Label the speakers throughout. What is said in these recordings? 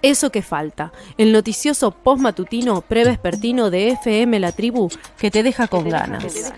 Speaker 1: Eso que falta, el noticioso postmatutino prevespertino de FM La Tribu que te deja con ganas.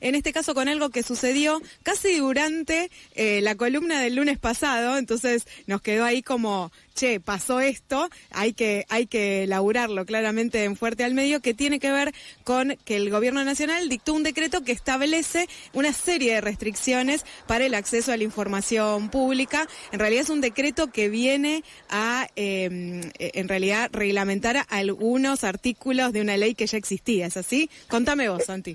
Speaker 2: En este caso con algo que sucedió casi durante la columna del lunes pasado, entonces nos quedó ahí como, che, pasó esto, hay que laburarlo claramente en Fuerte al Medio, que tiene que ver con que el Gobierno Nacional dictó un decreto que establece una serie de restricciones para el acceso a la información pública. En realidad es un decreto que viene a, en realidad, reglamentar algunos artículos de una ley que ya existía, ¿es así? Contame vos, Santi.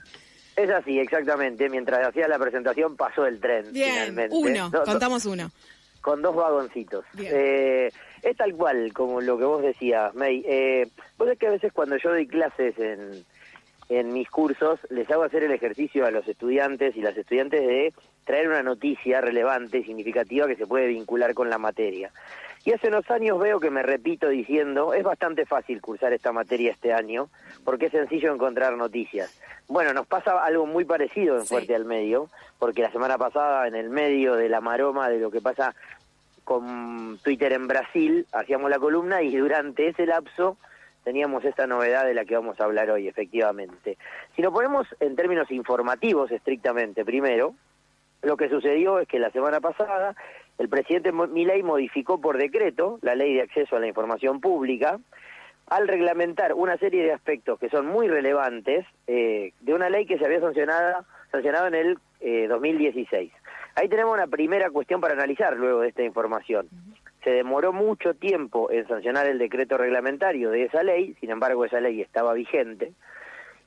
Speaker 3: Es así, exactamente. Mientras hacía la presentación pasó el tren.
Speaker 2: Bien,
Speaker 3: finalmente.
Speaker 2: Contamos uno.
Speaker 3: Con 2 vagoncitos. Es tal cual como lo que vos decías, May. Vos sabés que a veces cuando yo doy clases en mis cursos, les hago hacer el ejercicio a los estudiantes y las estudiantes de traer una noticia relevante, significativa, que se puede vincular con la materia. Y hace unos años veo que me repito diciendo, es bastante fácil cursar esta materia este año, porque es sencillo encontrar noticias. Bueno, nos pasa algo muy parecido en Fuerte al Medio, porque la semana pasada, en el medio de la maroma de lo que pasa con Twitter en Brasil, hacíamos la columna y durante ese lapso teníamos esta novedad de la que vamos a hablar hoy, efectivamente. Si nos ponemos en términos informativos estrictamente primero, lo que sucedió es que la semana pasada el presidente Milei modificó por decreto la ley de acceso a la información pública al reglamentar una serie de aspectos que son muy relevantes de una ley que se había sancionado en el 2016. Ahí tenemos una primera cuestión para analizar luego de esta información. Se demoró mucho tiempo en sancionar el decreto reglamentario de esa ley, sin embargo esa ley estaba vigente,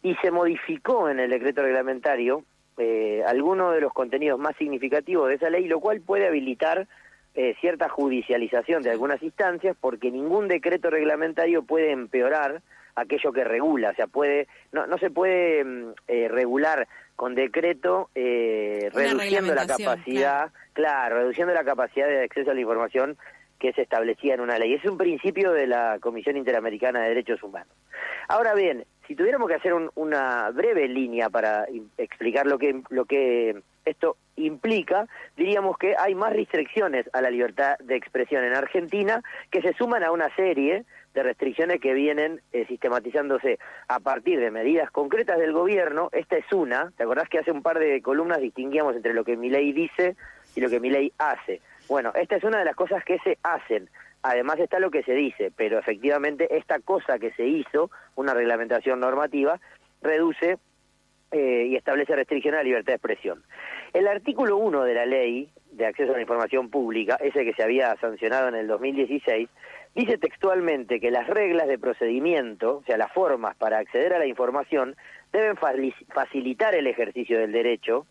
Speaker 3: y se modificó en el decreto reglamentario algunos de los contenidos más significativos de esa ley, lo cual puede habilitar cierta judicialización de algunas instancias, porque ningún decreto reglamentario puede empeorar aquello que regula, o sea, no se puede regular con decreto reduciendo la capacidad, reduciendo la capacidad de acceso a la información que se establecía en una ley. Es un principio de la Comisión Interamericana de Derechos Humanos. Ahora bien, si tuviéramos que hacer una breve línea para explicar lo que esto implica, diríamos que hay más restricciones a la libertad de expresión en Argentina que se suman a una serie de restricciones que vienen sistematizándose a partir de medidas concretas del gobierno. Esta es una. ¿Te acordás que hace un par de columnas distinguíamos entre lo que Milei dice y lo que Milei hace? Bueno, esta es una de las cosas que se hacen. Además está lo que se dice, pero efectivamente esta cosa que se hizo, una reglamentación normativa, reduce y establece restricciones a la libertad de expresión. El artículo 1 de la ley de acceso a la información pública, ese que se había sancionado en el 2016, dice textualmente que las reglas de procedimiento, o sea, las formas para acceder a la información, deben facilitar el ejercicio del derecho,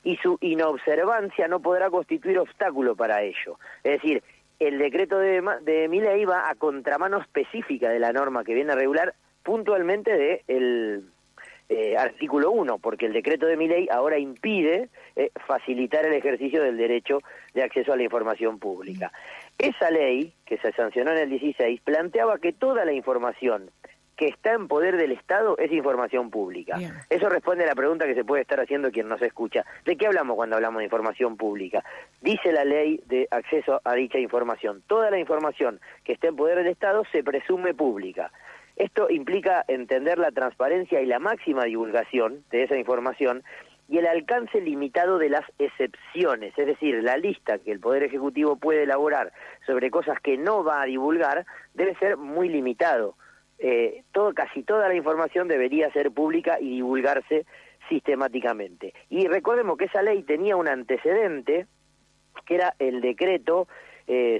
Speaker 3: y su inobservancia no podrá constituir obstáculo para ello. Es decir, el decreto de Milei va a contramano específica de la norma que viene a regular puntualmente del artículo 1, porque el decreto de Milei ahora impide facilitar el ejercicio del derecho de acceso a la información pública. Esa ley, que se sancionó en el 16, planteaba que toda la información que está en poder del Estado es información pública. Bien. Eso responde a la pregunta que se puede estar haciendo quien nos escucha. ¿De qué hablamos cuando hablamos de información pública? Dice la ley de acceso a dicha información. Toda la información que esté en poder del Estado se presume pública. Esto implica entender la transparencia y la máxima divulgación de esa información y el alcance limitado de las excepciones, es decir, la lista que el Poder Ejecutivo puede elaborar sobre cosas que no va a divulgar debe ser muy limitado. Casi toda la información debería ser pública y divulgarse sistemáticamente. Y recordemos que esa ley tenía un antecedente, que era el decreto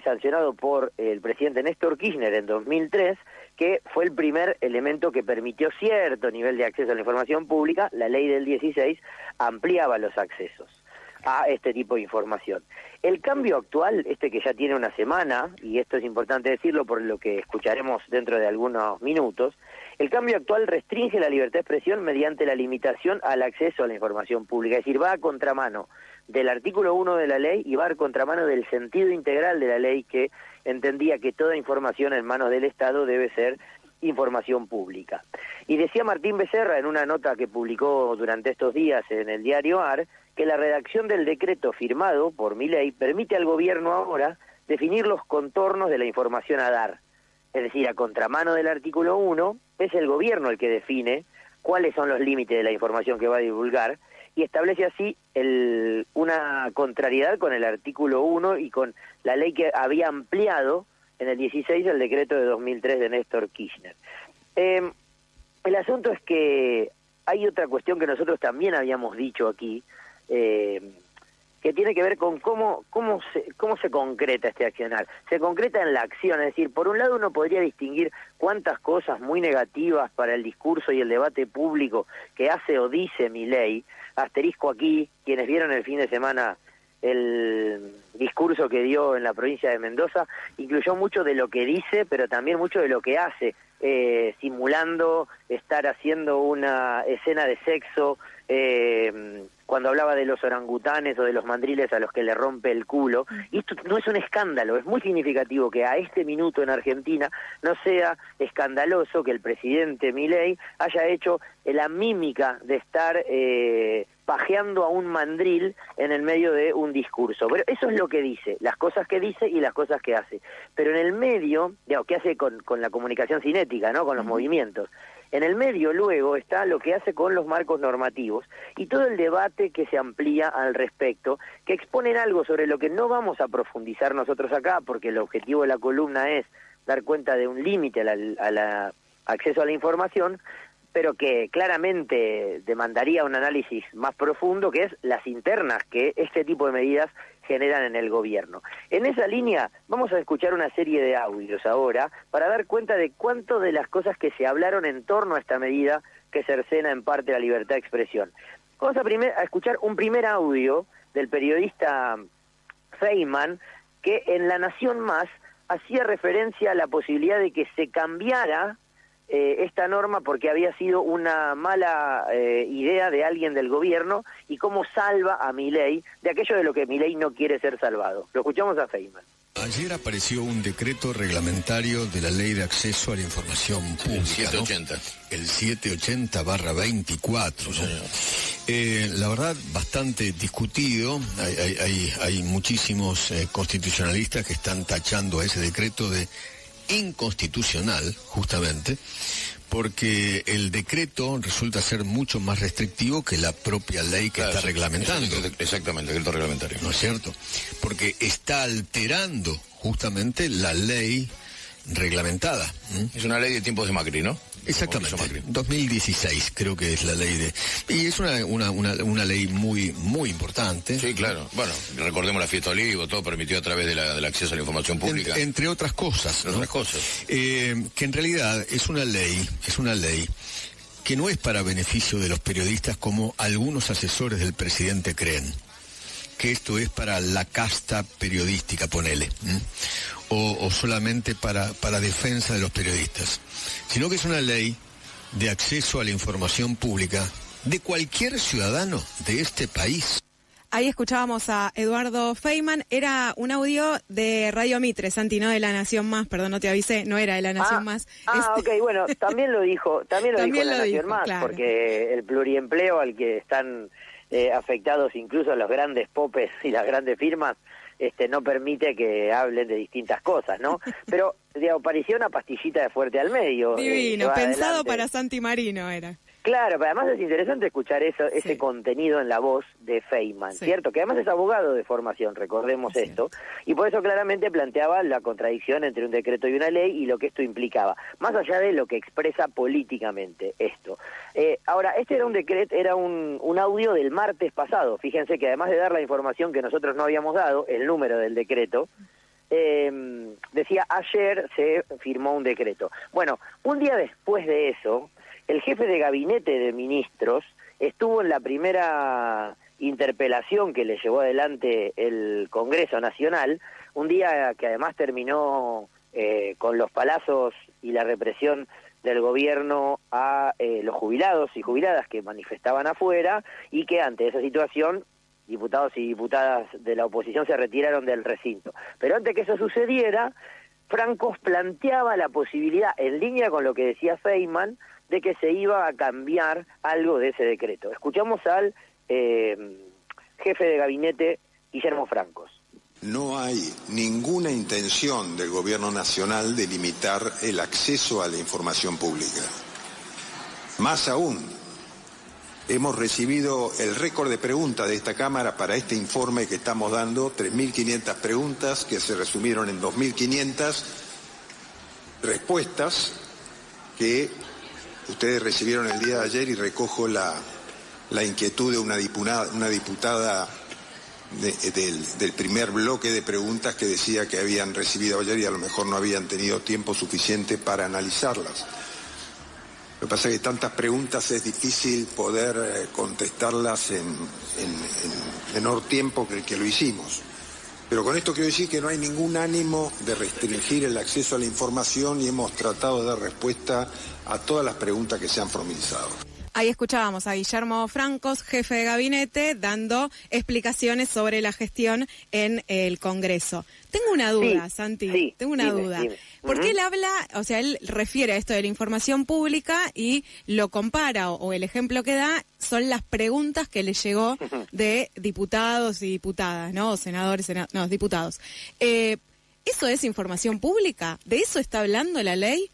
Speaker 3: sancionado por el presidente Néstor Kirchner en 2003, que fue el primer elemento que permitió cierto nivel de acceso a la información pública. La ley del 16 ampliaba los accesos a este tipo de información. El cambio actual, que ya tiene una semana, y esto es importante decirlo por lo que escucharemos dentro de algunos minutos, el cambio actual restringe la libertad de expresión mediante la limitación al acceso a la información pública, es decir, va a contramano del artículo 1 de la ley y va a contramano del sentido integral de la ley, que entendía que toda información en manos del Estado debe ser información pública. Y decía Martín Becerra en una nota que publicó durante estos días en el diario AR, que la redacción del decreto firmado por Milei permite al gobierno ahora definir los contornos de la información a dar. Es decir, a contramano del artículo 1, es el gobierno el que define cuáles son los límites de la información que va a divulgar y establece así una contrariedad con el artículo 1 y con la ley que había ampliado en el 16 el decreto de 2003 de Néstor Kirchner. El asunto es que hay otra cuestión que nosotros también habíamos dicho aquí, que tiene que ver con cómo se concreta este accionar. Se concreta en la acción, es decir, por un lado uno podría distinguir cuántas cosas muy negativas para el discurso y el debate público que hace o dice Milei. Asterisco aquí, quienes vieron el fin de semana el discurso que dio en la provincia de Mendoza, incluyó mucho de lo que dice, pero también mucho de lo que hace, simulando estar haciendo una escena de sexo, cuando hablaba de los orangutanes o de los mandriles a los que le rompe el culo. Y esto no es un escándalo, es muy significativo que a este minuto en Argentina no sea escandaloso que el presidente Milei haya hecho la mímica de estar pajeando a un mandril en el medio de un discurso. Pero eso es lo que dice, las cosas que dice y las cosas que hace. Pero en el medio, digamos, ¿qué hace con la comunicación cinética, ¿no? Con los movimientos? En el medio luego está lo que hace con los marcos normativos y todo el debate que se amplía al respecto, que exponen algo sobre lo que no vamos a profundizar nosotros acá, porque el objetivo de la columna es dar cuenta de un límite al acceso a la información, pero que claramente demandaría un análisis más profundo, que es las internas que este tipo de medidas generan en el gobierno. En esa línea vamos a escuchar una serie de audios ahora para dar cuenta de cuánto de las cosas que se hablaron en torno a esta medida que cercena en parte la libertad de expresión. Vamos a escuchar un primer audio del periodista Feynman, que en La Nación Más hacía referencia a la posibilidad de que se cambiara esta norma porque había sido una mala idea de alguien del gobierno y cómo salva a Milei de aquello de lo que Milei no quiere ser salvado. Lo escuchamos a Feynman.
Speaker 4: Ayer apareció un decreto reglamentario de la Ley de Acceso a la Información Pública. El 780/24. ¿No? La verdad, bastante discutido. Hay muchísimos constitucionalistas que están tachando a ese decreto de inconstitucional, justamente, porque el decreto resulta ser mucho más restrictivo que la propia ley que está reglamentando.
Speaker 5: Exactamente, el decreto reglamentario.
Speaker 4: ¿No es cierto? Porque está alterando justamente la ley reglamentada.
Speaker 5: Es una ley de tiempos de Macri, ¿no?
Speaker 4: Exactamente, 2016 creo que es la ley de... Y es una ley muy muy importante.
Speaker 5: Sí, claro. Bueno, recordemos la fiesta Olivo, todo permitió a través del acceso a la información pública.
Speaker 4: Entre otras cosas, ¿no? Que en realidad es una ley que no es para beneficio de los periodistas como algunos asesores del presidente creen. Que esto es para la casta periodística, ponele, o solamente para defensa de los periodistas, sino que es una ley de acceso a la información pública de cualquier ciudadano de este país.
Speaker 2: Ahí escuchábamos a Eduardo Feynman, era un audio de Radio Mitre, Santi, no de La Nación Más, perdón, no te avisé, no era de La Nación Más.
Speaker 3: Ok, bueno, también lo dijo La Nación Más,
Speaker 2: claro.
Speaker 3: Porque el pluriempleo al que están afectados incluso los grandes popes y las grandes firmas, no permite que hablen de distintas cosas, ¿no? Pero, digamos, parecía una pastillita de fuerte al medio.
Speaker 2: Divino, pensado adelante. Para Santi Marino era.
Speaker 3: Claro, pero además es interesante escuchar ese contenido en la voz de Feynman, ¿cierto? Que además es abogado de formación, recordemos esto, y por eso claramente planteaba la contradicción entre un decreto y una ley y lo que esto implicaba, más allá de lo que expresa políticamente esto. Ahora, este era un decreto, era un audio del martes pasado, fíjense que además de dar la información que nosotros no habíamos dado, el número del decreto, decía ayer se firmó un decreto. Bueno, un día después de eso, el jefe de gabinete de ministros estuvo en la primera interpelación que le llevó adelante el Congreso Nacional, un día que además terminó con los palazos y la represión del gobierno a los jubilados y jubiladas que manifestaban afuera y que ante esa situación diputados y diputadas de la oposición se retiraron del recinto. Pero antes que eso sucediera, Francos planteaba la posibilidad, en línea con lo que decía Feynman, de que se iba a cambiar algo de ese decreto. Escuchamos al jefe de gabinete, Guillermo Francos.
Speaker 6: No hay ninguna intención del Gobierno Nacional de limitar el acceso a la información pública. Más aún, hemos recibido el récord de preguntas de esta Cámara para este informe que estamos dando, 3.500 preguntas que se resumieron en 2.500 respuestas que ustedes recibieron el día de ayer, y recojo la inquietud de una diputada del primer bloque de preguntas que decía que habían recibido ayer y a lo mejor no habían tenido tiempo suficiente para analizarlas. Lo que pasa es que tantas preguntas es difícil poder contestarlas en menor tiempo que el que lo hicimos. Pero con esto quiero decir que no hay ningún ánimo de restringir el acceso a la información y hemos tratado de dar respuesta a todas las preguntas que se han formalizado.
Speaker 2: Ahí escuchábamos a Guillermo Francos, jefe de gabinete, dando explicaciones sobre la gestión en el Congreso. Tengo una duda,
Speaker 3: sí,
Speaker 2: Santi,
Speaker 3: sí,
Speaker 2: tengo una duda.
Speaker 3: Dime.
Speaker 2: Porque él habla, o sea, él refiere a esto de la información pública y lo compara, o el ejemplo que da son las preguntas que le llegó de diputados y diputadas, ¿no? O senadores, no, diputados. ¿Eso es información pública? ¿De eso está hablando la ley?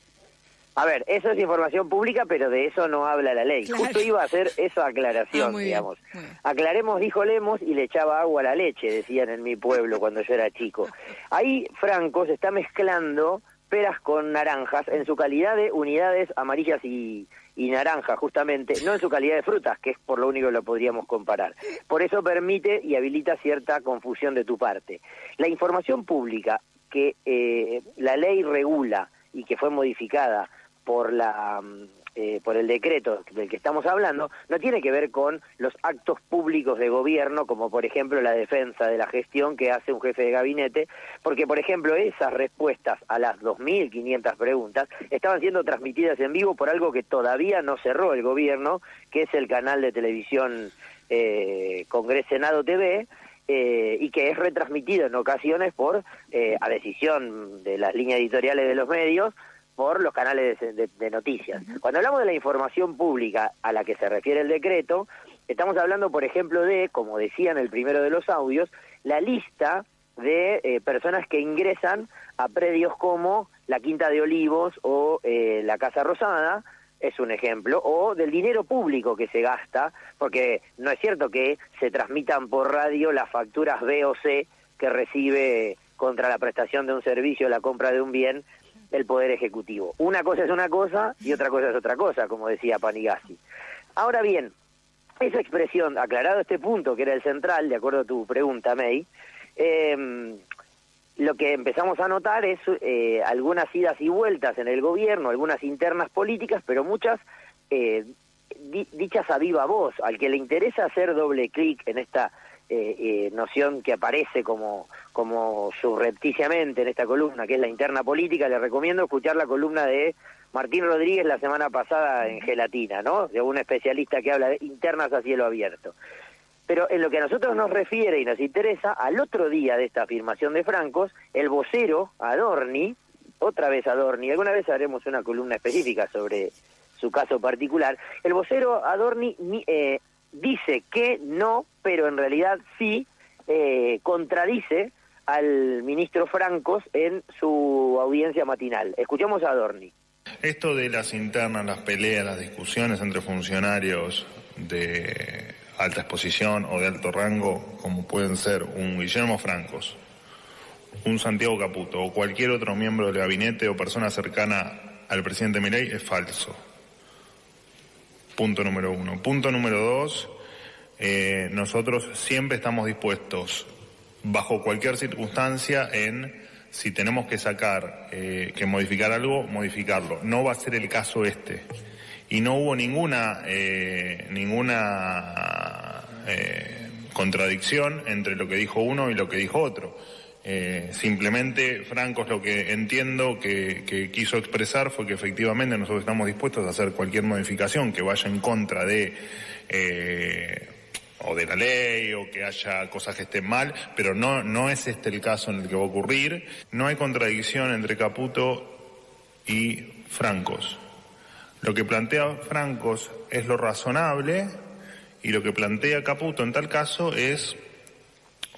Speaker 3: A ver, eso es información pública, pero de eso no habla la ley.
Speaker 2: Claro.
Speaker 3: Justo iba a hacer esa aclaración, digamos. Aclaremos, dijo Lemos, y le echaba agua a la leche, decían en mi pueblo cuando yo era chico. Ahí Franco se está mezclando peras con naranjas en su calidad de unidades amarillas y naranja, justamente, no en su calidad de frutas, que es por lo único que lo podríamos comparar. Por eso permite y habilita cierta confusión de tu parte. La información pública que la ley regula y que fue modificada por el decreto del que estamos hablando, no tiene que ver con los actos públicos de gobierno, como por ejemplo la defensa de la gestión que hace un jefe de gabinete, porque por ejemplo esas respuestas a las 2.500 preguntas estaban siendo transmitidas en vivo por algo que todavía no cerró el gobierno, que es el canal de televisión Congreso Senado TV, y que es retransmitido en ocasiones por, a decisión de las líneas editoriales de los medios, por los canales de noticias. Cuando hablamos de la información pública a la que se refiere el decreto, estamos hablando, por ejemplo, de, como decía en el primero de los audios, la lista de personas que ingresan a predios como la Quinta de Olivos o la Casa Rosada, es un ejemplo, o del dinero público que se gasta, porque no es cierto que se transmitan por radio las facturas B o C que recibe contra la prestación de un servicio, la compra de un bien, el Poder Ejecutivo. Una cosa es una cosa y otra cosa es otra cosa, como decía Panigasi. Ahora bien, esa expresión, aclarado este punto, que era el central, de acuerdo a tu pregunta, May, lo que empezamos a notar es algunas idas y vueltas en el gobierno, algunas internas políticas, pero muchas dichas a viva voz. Al que le interesa hacer doble clic en esta noción que aparece como subrepticiamente en esta columna, que es la interna política, le recomiendo escuchar la columna de Martín Rodríguez la semana pasada en Gelatina, ¿no? De un especialista que habla de internas a cielo abierto. Pero en lo que a nosotros nos refiere y nos interesa, al otro día de esta afirmación de Francos, el vocero Adorni, otra vez Adorni, alguna vez haremos una columna específica sobre su caso particular, el vocero Adorni dice que no, pero en realidad sí, contradice al ministro Francos en su audiencia matinal. Escuchamos a Adorni.
Speaker 7: Esto de las internas, las peleas, las discusiones entre funcionarios de alta exposición o de alto rango, como pueden ser un Guillermo Francos, un Santiago Caputo o cualquier otro miembro del gabinete o persona cercana al presidente Milei, es falso. Punto número 1. Punto número 2, nosotros siempre estamos dispuestos, bajo cualquier circunstancia, en, si tenemos que que modificar algo, modificarlo. No va a ser el caso este. Y no hubo ninguna contradicción entre lo que dijo uno y lo que dijo otro. Simplemente Francos, lo que entiendo que quiso expresar fue que efectivamente nosotros estamos dispuestos a hacer cualquier modificación que vaya en contra de o de la ley, o que haya cosas que estén mal, pero no es este el caso en el que va a ocurrir. No hay contradicción entre Caputo y Francos. Lo que plantea Francos es lo razonable, y lo que plantea Caputo en tal caso es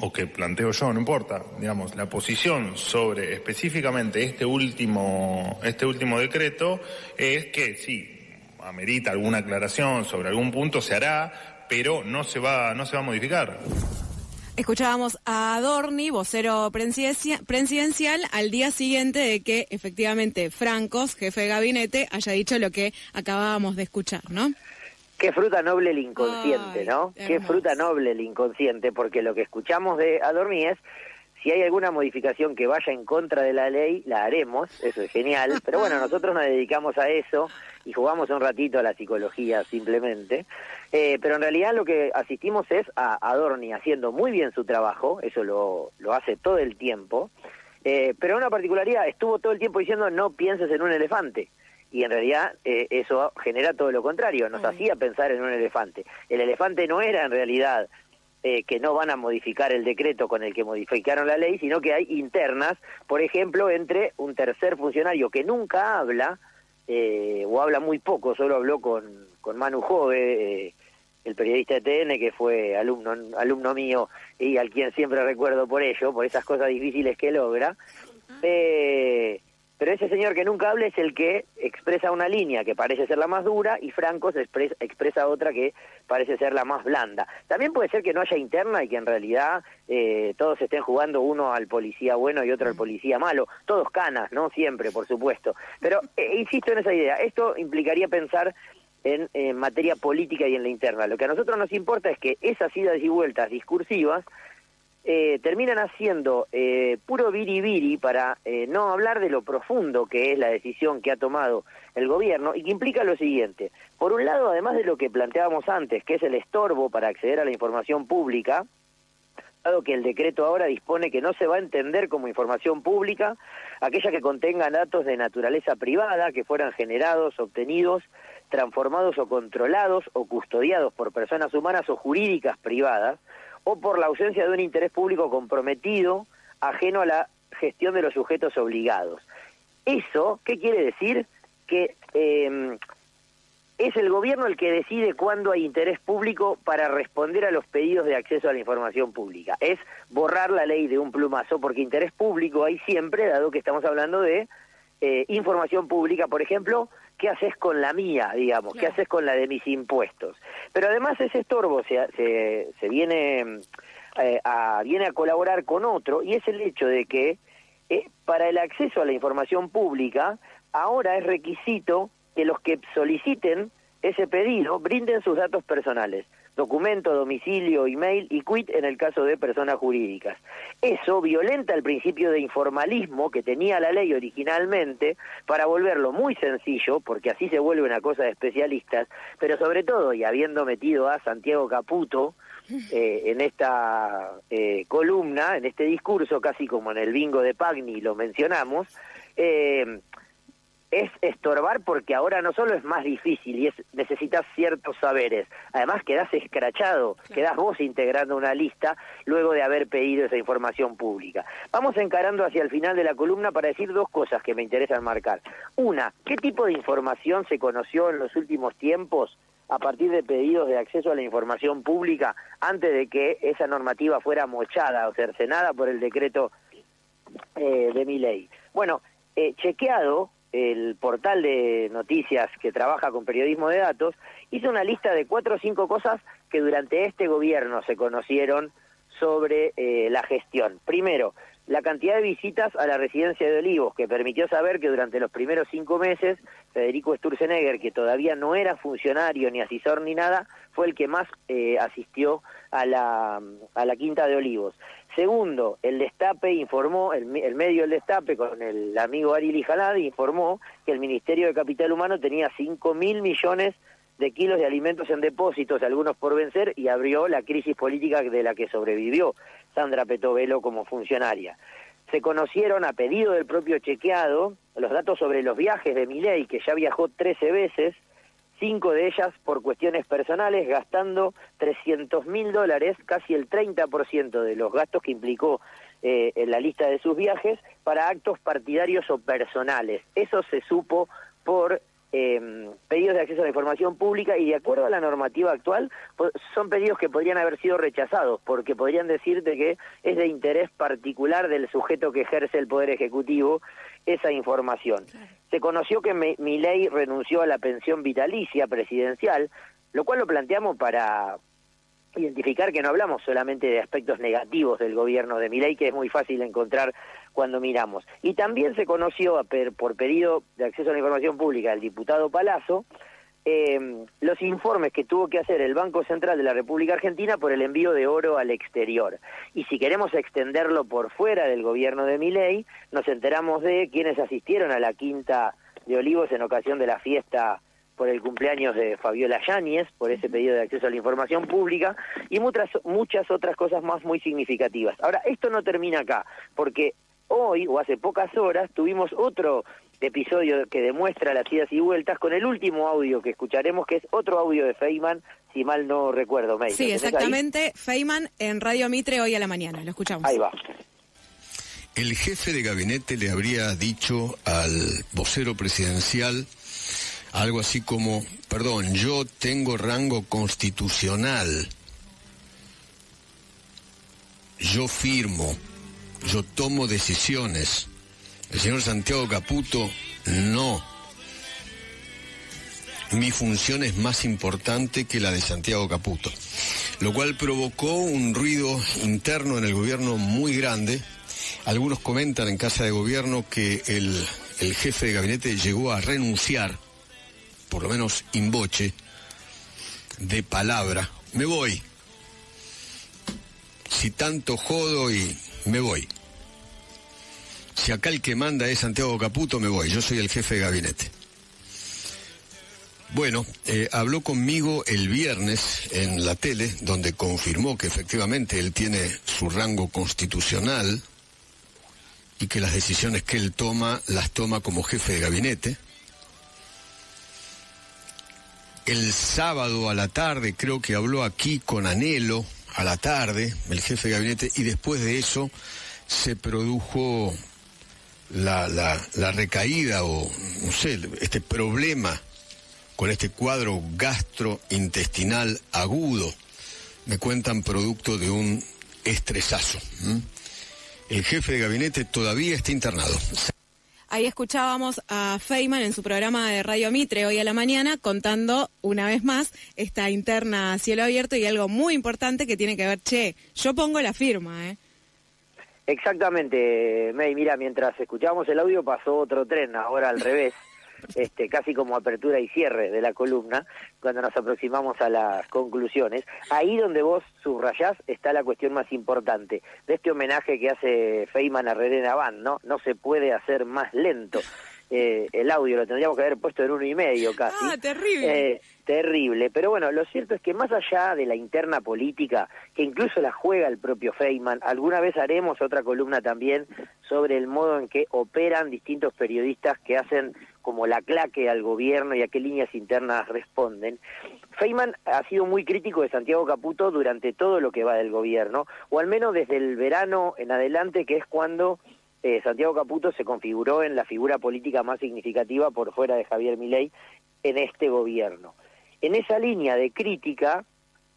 Speaker 7: o que planteo yo, no importa, digamos, la posición sobre específicamente este último decreto es que sí, amerita alguna aclaración sobre algún punto, se hará, pero no se va a modificar.
Speaker 2: Escuchábamos a Adorni, vocero presidencial, al día siguiente de que efectivamente Francos, jefe de gabinete, haya dicho lo que acabábamos de escuchar, ¿no?
Speaker 3: Qué fruta noble el inconsciente, ¿no? Qué fruta noble el inconsciente, porque lo que escuchamos de Adorni es, si hay alguna modificación que vaya en contra de la ley, la haremos, eso es genial, pero bueno, nosotros nos dedicamos a eso y jugamos un ratito a la psicología simplemente, pero en realidad lo que asistimos es a Adorni haciendo muy bien su trabajo, eso lo hace todo el tiempo, pero una particularidad, estuvo todo el tiempo diciendo no pienses en un elefante, y en realidad eso genera todo lo contrario, nos hacía pensar en un elefante. El elefante no era en realidad que no van a modificar el decreto con el que modificaron la ley, sino que hay internas, por ejemplo, entre un tercer funcionario que nunca habla, o habla muy poco, solo habló con Manu Jove, el periodista de TN, que fue alumno mío y al quien siempre recuerdo por ello, por esas cosas difíciles que logra, pero ese señor que nunca habla es el que expresa una línea que parece ser la más dura y Francos expresa otra que parece ser la más blanda. También puede ser que no haya interna y que en realidad todos estén jugando uno al policía bueno y otro al policía malo. Todos canas, ¿no? Siempre, por supuesto. Pero insisto en esa idea. Esto implicaría pensar en materia política y en la interna. Lo que a nosotros nos importa es que esas idas y vueltas discursivas terminan haciendo puro biribiri para no hablar de lo profundo que es la decisión que ha tomado el gobierno y que implica lo siguiente. Por un lado, además de lo que planteábamos antes, que es el estorbo para acceder a la información pública, dado que el decreto ahora dispone que no se va a entender como información pública aquella que contenga datos de naturaleza privada que fueran generados, obtenidos, transformados o controlados o custodiados por personas humanas o jurídicas privadas, o por la ausencia de un interés público comprometido, ajeno a la gestión de los sujetos obligados. ¿Eso qué quiere decir? Que es el gobierno el que decide cuándo hay interés público para responder a los pedidos de acceso a la información pública. Es borrar la ley de un plumazo, porque interés público hay siempre, dado que estamos hablando de información pública, por ejemplo, ¿qué haces con la mía, digamos? ¿Qué haces con la de mis impuestos? Pero además ese estorbo se viene a colaborar con otro, y es el hecho de que para el acceso a la información pública, ahora es requisito que los que soliciten ese pedido brinden sus datos personales, documento, domicilio, email y quit en el caso de personas jurídicas. Eso violenta el principio de informalismo que tenía la ley originalmente para volverlo muy sencillo, porque así se vuelve una cosa de especialistas, pero sobre todo, y habiendo metido a Santiago Caputo en esta columna, en este discurso, casi como en el bingo de Pagni lo mencionamos, es estorbar porque ahora no solo es más difícil y necesitas ciertos saberes, además quedás escrachado, quedás vos integrando una lista luego de haber pedido esa información pública. Vamos encarando hacia el final de la columna para decir dos cosas que me interesan marcar. Una, ¿qué tipo de información se conoció en los últimos tiempos a partir de pedidos de acceso a la información pública antes de que esa normativa fuera mochada o cercenada por el decreto de Milei? Bueno, Chequeado, el portal de noticias que trabaja con periodismo de datos, hizo una lista de 4 o 5 cosas que durante este gobierno se conocieron sobre la gestión. Primero, la cantidad de visitas a la residencia de Olivos, que permitió saber que durante los primeros 5 meses, Federico Sturzenegger, que todavía no era funcionario, ni asesor, ni nada, fue el que más asistió a la Quinta de Olivos. Segundo, el Destape informó, el medio El Destape, con el amigo Ari Jalad, informó que el Ministerio de Capital Humano tenía 5.000 millones de kilos de alimentos en depósitos, algunos por vencer, y abrió la crisis política de la que sobrevivió Sandra Petovelo como funcionaria. Se conocieron, a pedido del propio Chequeado, los datos sobre los viajes de Milei, que ya viajó 13 veces, 5 de ellas por cuestiones personales, gastando $300.000, casi el 30% de los gastos que implicó en la lista de sus viajes, para actos partidarios o personales. Eso se supo por pedidos de acceso a la información pública y de acuerdo a la normativa actual son pedidos que podrían haber sido rechazados porque podrían decirte que es de interés particular del sujeto que ejerce el Poder Ejecutivo esa información. Claro. Se conoció que Milei renunció a la pensión vitalicia presidencial, lo cual lo planteamos para identificar que no hablamos solamente de aspectos negativos del gobierno de Milei, que es muy fácil encontrar cuando miramos. Y también se conoció por pedido de acceso a la información pública del diputado Palazzo los informes que tuvo que hacer el Banco Central de la República Argentina por el envío de oro al exterior. Y si queremos extenderlo por fuera del gobierno de Milei, nos enteramos de quienes asistieron a la Quinta de Olivos en ocasión de la fiesta por el cumpleaños de Fabiola Yáñez, por ese pedido de acceso a la información pública, y muchas otras cosas más muy significativas. Ahora, esto no termina acá, porque hoy, o hace pocas horas, tuvimos otro episodio que demuestra las idas y vueltas con el último audio que escucharemos, que es otro audio de Feynman, si mal no recuerdo. May,
Speaker 2: sí, exactamente, Feynman en Radio Mitre hoy a la mañana, lo escuchamos.
Speaker 3: Ahí va.
Speaker 4: El jefe de gabinete le habría dicho al vocero presidencial algo así como, perdón, yo tengo rango constitucional, yo firmo, yo tomo decisiones. El señor Santiago Caputo, no. Mi función es más importante que la de Santiago Caputo. Lo cual provocó un ruido interno en el gobierno muy grande. Algunos comentan en Casa de Gobierno que el jefe de gabinete llegó a renunciar, por lo menos in voce, de palabra. Me voy. Si tanto jodo y me voy. Si acá el que manda es Santiago Caputo, me voy. Yo soy el jefe de gabinete. Bueno, habló conmigo el viernes en la tele, donde confirmó que efectivamente él tiene su rango constitucional y que las decisiones que él toma, las toma como jefe de gabinete. El sábado a la tarde creo que habló aquí con Anhelo, a la tarde, el jefe de gabinete, y después de eso se produjo la recaída o, no sé, este problema con este cuadro gastrointestinal agudo. Me cuentan producto de un estresazo. El jefe de gabinete todavía está internado.
Speaker 2: Ahí escuchábamos a Feynman en su programa de Radio Mitre hoy a la mañana contando una vez más esta interna a cielo abierto y algo muy importante que tiene que ver, yo pongo la firma,
Speaker 3: Exactamente, May, mira, mientras escuchábamos el audio pasó otro tren, ahora al revés, casi como apertura y cierre de la columna, cuando nos aproximamos a las conclusiones. Ahí donde vos subrayás está la cuestión más importante de este homenaje que hace Feynman a René Naván, ¿no? No se puede hacer más lento. El audio lo tendríamos que haber puesto en 1,5 casi.
Speaker 2: ¡Ah, terrible!
Speaker 3: Terrible, pero bueno, lo cierto es que más allá de la interna política, que incluso la juega el propio Feynman, alguna vez haremos otra columna también sobre el modo en que operan distintos periodistas que hacen como la claque al gobierno y a qué líneas internas responden. Feynman ha sido muy crítico de Santiago Caputo durante todo lo que va del gobierno, o al menos desde el verano en adelante, que es cuando Santiago Caputo se configuró en la figura política más significativa por fuera de Javier Milei en este gobierno. En esa línea de crítica,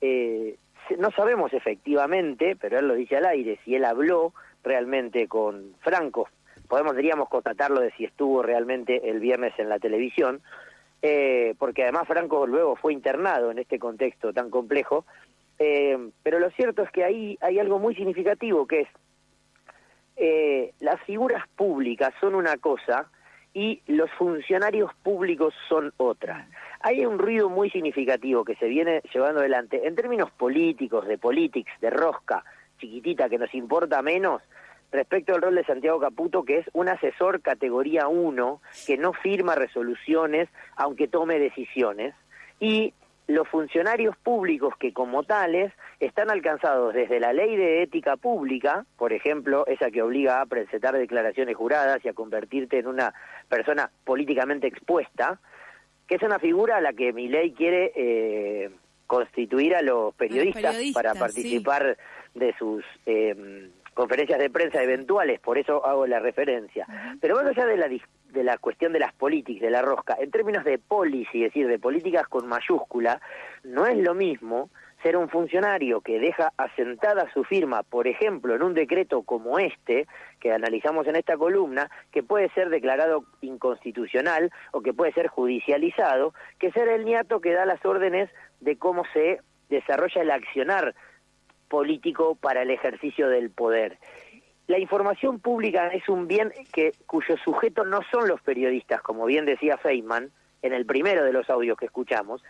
Speaker 3: no sabemos efectivamente, pero él lo dice al aire, si él habló realmente con Franco. Deberíamos constatarlo de si estuvo realmente el viernes en la televisión, porque además Franco luego fue internado en este contexto tan complejo, pero lo cierto es que ahí hay algo muy significativo, que es las figuras públicas son una cosa y los funcionarios públicos son otra. Hay un ruido muy significativo que se viene llevando adelante en términos políticos, de politics, de rosca chiquitita que nos importa menos, respecto al rol de Santiago Caputo, que es un asesor categoría 1, que no firma resoluciones, aunque tome decisiones, y los funcionarios públicos que como tales están alcanzados desde la ley de ética pública, por ejemplo, esa que obliga a presentar declaraciones juradas y a convertirte en una persona políticamente expuesta, que es una figura a la que Milei quiere constituir a los periodistas para participar de sus conferencias de prensa eventuales, por eso hago la referencia. Pero más allá de la cuestión de las políticas, de la rosca, en términos de policy, es decir, de políticas con mayúscula, no es lo mismo ser un funcionario que deja asentada su firma, por ejemplo, en un decreto como este, que analizamos en esta columna, que puede ser declarado inconstitucional o que puede ser judicializado, que ser el niato que da las órdenes de cómo se desarrolla el accionar político para el ejercicio del poder. La información pública es un bien cuyo sujeto no son los periodistas, como bien decía Feynman en el primero de los audios que escuchamos,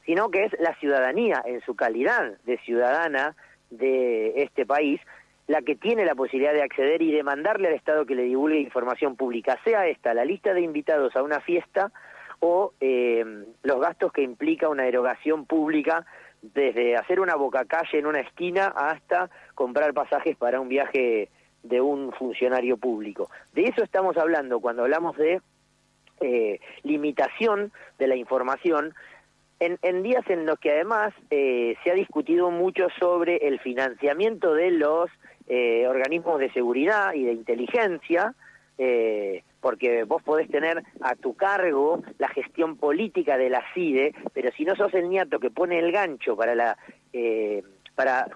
Speaker 3: sino que es la ciudadanía en su calidad de ciudadana de este país la que tiene la posibilidad de acceder y demandarle al Estado que le divulgue información pública, sea esta la lista de invitados a una fiesta o los gastos que implica una erogación pública, desde hacer una bocacalle en una esquina hasta comprar pasajes para un viaje de un funcionario público. De eso estamos hablando cuando hablamos de limitación de la información, en días en los que además se ha discutido mucho sobre el financiamiento de los organismos de seguridad y de inteligencia, porque vos podés tener a tu cargo la gestión política de la CIDE, pero si no sos el niato que pone el gancho para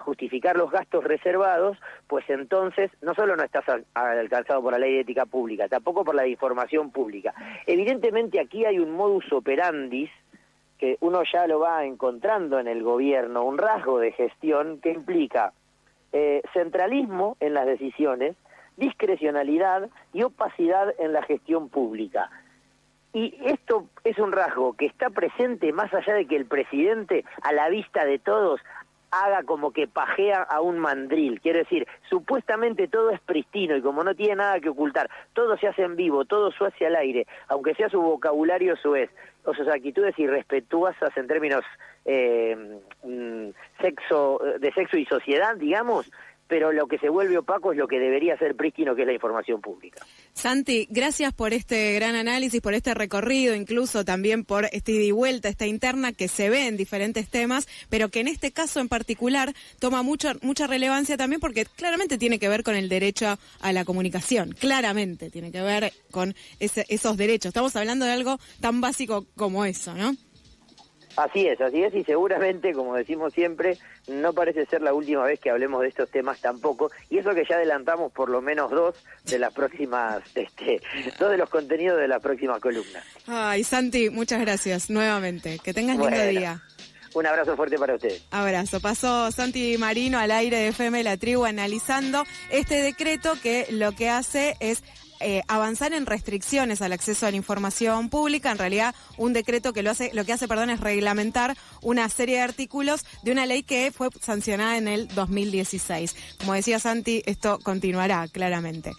Speaker 3: justificar los gastos reservados, pues entonces no solo no estás alcanzado por la ley de ética pública, tampoco por la de información pública. Evidentemente aquí hay un modus operandi que uno ya lo va encontrando en el gobierno, un rasgo de gestión que implica centralismo en las decisiones, discrecionalidad y opacidad en la gestión pública. Y esto es un rasgo que está presente más allá de que el presidente, a la vista de todos, haga como que pajea a un mandril. Quiero decir, supuestamente todo es pristino y como no tiene nada que ocultar, todo se hace en vivo, todo se hace al aire, aunque sea su vocabulario suez, o sus actitudes irrespetuosas en términos de sexo y sociedad, digamos, pero lo que se vuelve opaco es lo que debería ser prístino, que es la información pública.
Speaker 2: Santi, gracias por este gran análisis, por este recorrido, incluso también por esta ida y vuelta, esta interna que se ve en diferentes temas, pero que en este caso en particular toma mucha relevancia también porque claramente tiene que ver con el derecho a la comunicación, claramente tiene que ver con esos derechos. Estamos hablando de algo tan básico como eso, ¿no?
Speaker 3: Así es, y seguramente, como decimos siempre, no parece ser la última vez que hablemos de estos temas tampoco, y eso que ya adelantamos por lo menos dos de las próximas, dos de los contenidos de la próxima columna.
Speaker 2: Ay, Santi, muchas gracias nuevamente, que tengas lindo día.
Speaker 3: Un abrazo fuerte para ustedes.
Speaker 2: Abrazo. Pasó Santi Marino al aire de FM La Tribu analizando este decreto que lo que hace es avanzar en restricciones al acceso a la información pública. En realidad, un decreto que lo que hace, es reglamentar una serie de artículos de una ley que fue sancionada en el 2016. Como decía Santi, esto continuará claramente.